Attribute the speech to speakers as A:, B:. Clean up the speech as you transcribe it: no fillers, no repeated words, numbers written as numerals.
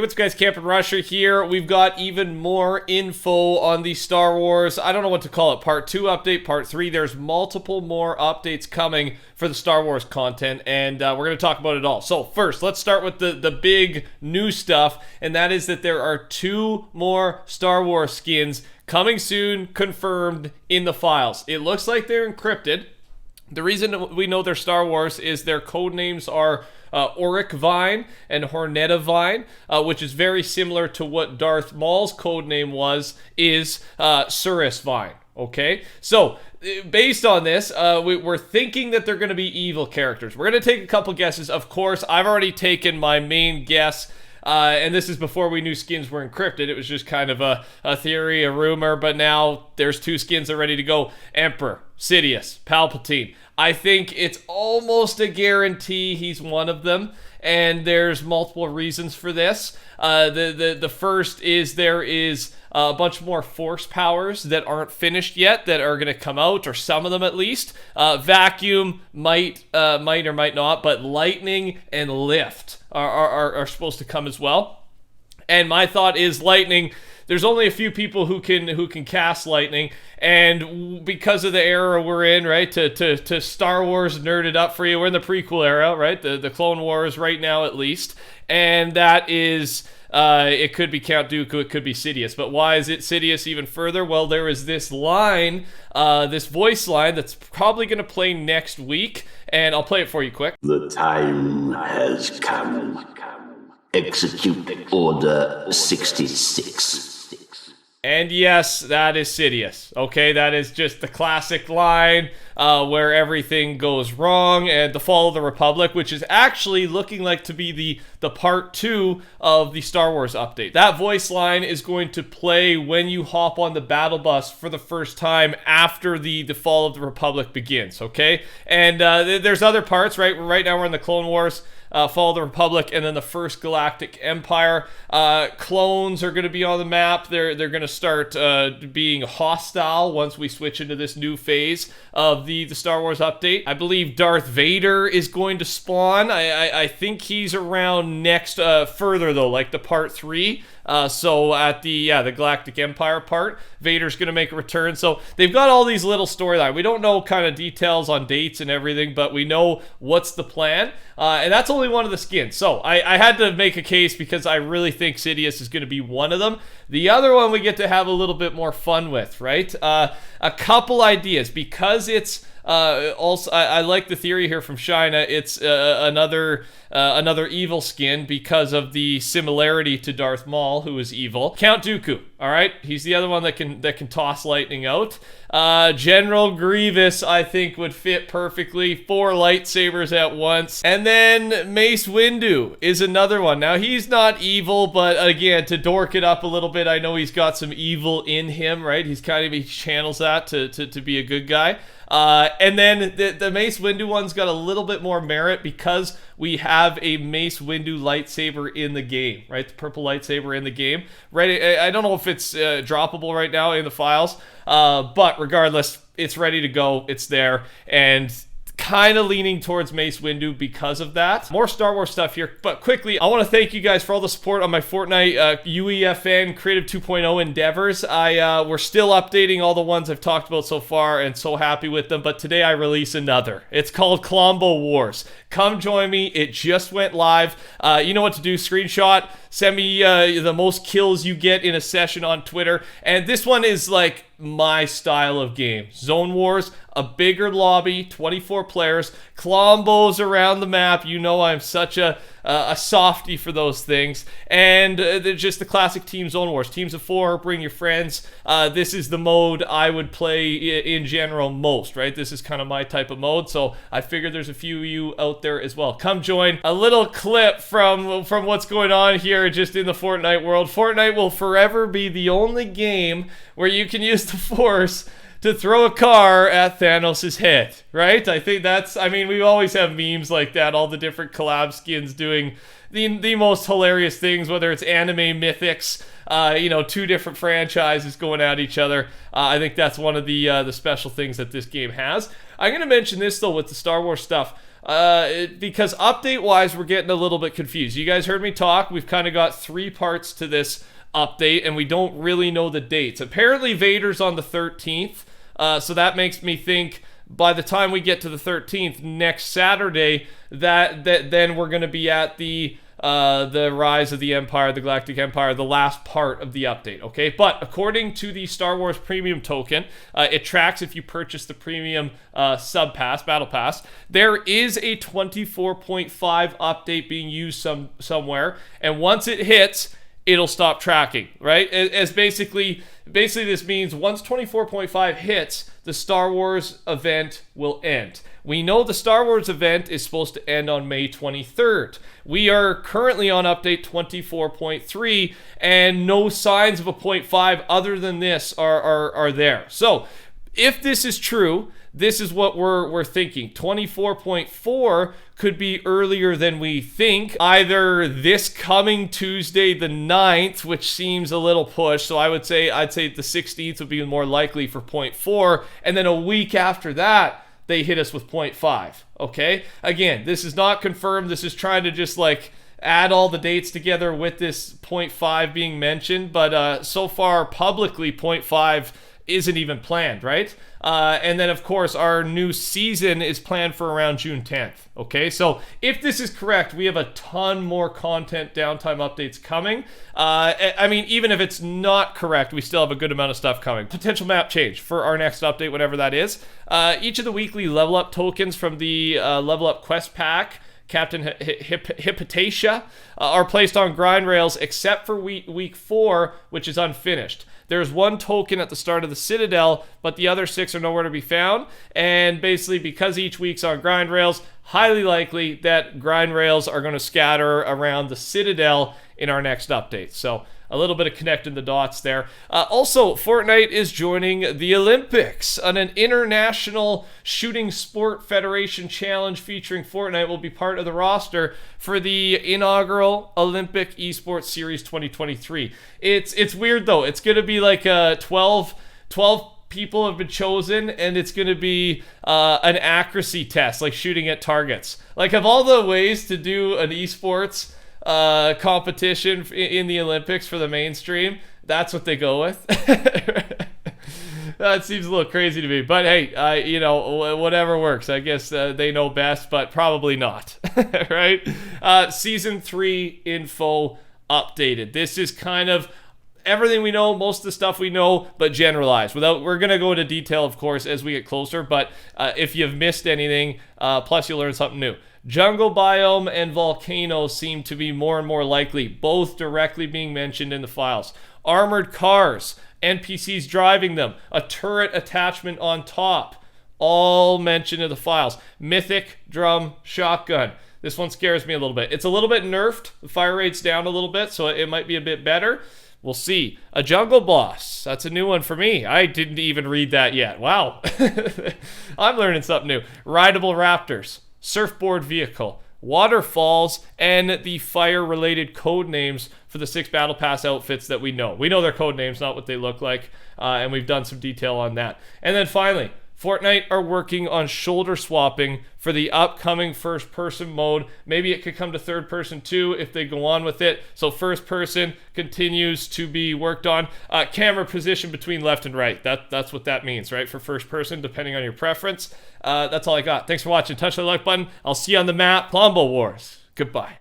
A: What's up guys, KLOMBO here. We've got even more info on the Star Wars, I don't know what to call it, Part 2 update, Part 3. There's multiple more updates coming for the Star Wars content, and we're going to talk about it all. So first, let's start with the big new stuff, and that is that there are 2 more Star Wars skins coming soon, confirmed in the files. It looks like they're encrypted. The reason we know they're Star Wars is their code names are Auric Vine and Hornetta Vine, which is very similar to what Darth Maul's code name is Surus Vine. Okay, so based on this, we're thinking that they're going to be evil characters. We're going to take a couple guesses. Of course, I've already taken my main guess. And this is before we knew skins were encrypted. It was just kind of a theory, a rumor, but now there's 2 skins that are ready to go. Emperor, Sidious, Palpatine. I think it's almost a guarantee he's one of them, and there's multiple reasons for this. The first is there is a bunch more force powers that aren't finished yet that are going to come out, or some of them at least. Vacuum might or might not, but lightning and lift are supposed to come as well. And my thought is lightning. There's only a few people who can cast lightning, and because of the era we're in, right, to Star Wars nerd it up for you, we're in the prequel era, right, the Clone Wars right now at least, and that is, it could be Count Dooku, it could be Sidious, but why is it Sidious even further? Well, there is this line, this voice line that's probably going to play next week, and I'll play it for you quick.
B: The time has come. Execute Order 66.
A: And yes, that is Sidious. Okay, that is just the classic line where everything goes wrong, and the Fall of the Republic, which is actually looking like to be the part 2 of the Star Wars update. That voice line is going to play when you hop on the battle bus for the first time after the Fall of the Republic begins. Okay, and there's other parts. Right now we're in the Clone Wars. Fall of the Republic, and then the First Galactic Empire. Clones are going to be on the map. They're going to start being hostile once we switch into this new phase of the Star Wars update. I believe Darth Vader is going to spawn. I think he's around next, further though, like the Part 3. So at the Galactic Empire part, Vader's going to make a return. So they've got all these little storylines. We don't know kind of details on dates and everything, but we know what's the plan. And that's only one of the skins. So I had to make a case because I really think Sidious is going to be one of them. The other one we get to have a little bit more fun with, right? A couple ideas, because it's also, I like the theory here from China. It's another evil skin because of the similarity to Darth Maul, who is evil. Count Dooku, all right, he's the other one that can toss lightning out. General Grievous, I think, would fit perfectly. 4 lightsabers at once. And then Mace Windu is another one. Now, he's not evil, but again, to dork it up a little bit, I know he's got some evil in him, right? He channels that to be a good guy. And then the Mace Windu one's got a little bit more merit because we have a Mace Windu lightsaber in the game, right? The purple lightsaber in the game, right? I don't know if it's droppable right now in the files, but regardless, it's ready to go. It's there, and kind of leaning towards Mace Windu because of that. More Star Wars stuff here, but quickly, I want to thank you guys for all the support on my Fortnite UEFN Creative 2.0 endeavors. We're still updating all the ones I've talked about so far, and so happy with them, but today I release another. It's called KLOMBO Wars. Come join me. It just went live. You know what to do. Screenshot. Send me the most kills you get in a session on Twitter. And this one is like my style of game. Zone Wars, a bigger lobby, 24 players, KLOMBOs around the map. You know I'm such a softie for those things. And they're just the classic Team Zone Wars. Teams of 4, bring your friends. This is the mode I would play in general most, right? This is kind of my type of mode. So I figured there's a few of you out there as well. Come join. A little clip from what's going on here just in the Fortnite world. Fortnite will forever be the only game where you can use the Force to throw a car at Thanos' head, right? I think that's, I mean, we always have memes like that, all the different collab skins doing the most hilarious things, whether it's anime mythics, 2 different franchises going at each other. I think that's one of the special things that this game has. I'm going to mention this, though, with the Star Wars stuff. because update-wise, we're getting a little bit confused. You guys heard me talk. We've kind of got 3 parts to this update, and we don't really know the dates. Apparently, Vader's on the 13th, so that makes me think by the time we get to the 13th, next Saturday, that then we're going to be at the Rise of the Empire, the Galactic Empire, the last part of the update, okay? But according to the Star Wars Premium token, it tracks if you purchase the Premium Sub Pass, Battle Pass. There is a 24.5 update being used somewhere, and once it hits, it'll stop tracking, right? As basically this means once 24.5 hits, the Star Wars event will end. We know the Star Wars event is supposed to end on May 23rd. We are currently on update 24.3, and no signs of a 0.5 other than this are there. So if this is true, this is what we're thinking. 24.4 could be earlier than we think. Either this coming Tuesday the 9th, which seems a little push, so I'd say the 16th would be more likely for 0.4, and then a week after that, they hit us with 0.5, okay? Again, this is not confirmed. This is trying to just like add all the dates together with this 0.5 being mentioned, but so far publicly 0.5 isn't even planned, right? And then, of course, our new season is planned for around June 10th, okay? So if this is correct, we have a ton more content downtime updates coming. I mean, even if it's not correct, we still have a good amount of stuff coming. Potential map change for our next update, whatever that is. Each of the weekly level up tokens from the level up quest pack, Captain Hypatia, are placed on grind rails except for week 4, which is unfinished. There's 1 token at the start of the Citadel, but the other 6 are nowhere to be found. And basically, because each week's on grind rails, highly likely that grind rails are going to scatter around the Citadel in our next update. So a little bit of connecting the dots there. Also, Fortnite is joining the Olympics. An international shooting sport federation challenge featuring Fortnite will be part of the roster for the inaugural Olympic Esports Series 2023. It's weird though. It's going to be like 12 people have been chosen, and it's going to be an accuracy test, like shooting at targets. Like, of all the ways to do an esports competition in the Olympics for the mainstream, that's what they go with. That seems a little crazy to me, but hey, whatever works. I guess they know best, but probably not. Right? Season 3 info updated. This is kind of everything we know, most of the stuff we know, but generalized. We're going to go into detail, of course, as we get closer, but if you've missed anything, plus you'll learn something new. Jungle biome and volcanoes seem to be more and more likely, both directly being mentioned in the files. Armored cars, NPCs driving them, a turret attachment on top, all mentioned in the files. Mythic drum shotgun. This one scares me a little bit. It's a little bit nerfed. The fire rate's down a little bit, so it might be a bit better. We'll see. A jungle boss. That's a new one for me. I didn't even read that yet. Wow. I'm learning something new. Rideable raptors. Surfboard vehicle. Waterfalls. And the fire-related code names for the 6 Battle Pass outfits that we know. We know their code names, not what they look like. And we've done some detail on that. And then finally, Fortnite are working on shoulder swapping for the upcoming first-person mode. Maybe it could come to third-person too if they go on with it. So first-person continues to be worked on. Camera position between left and right. That's what that means, right? For first-person, depending on your preference. That's all I got. Thanks for watching. Touch the like button. I'll see you on the map. KLOMBO Wars. Goodbye.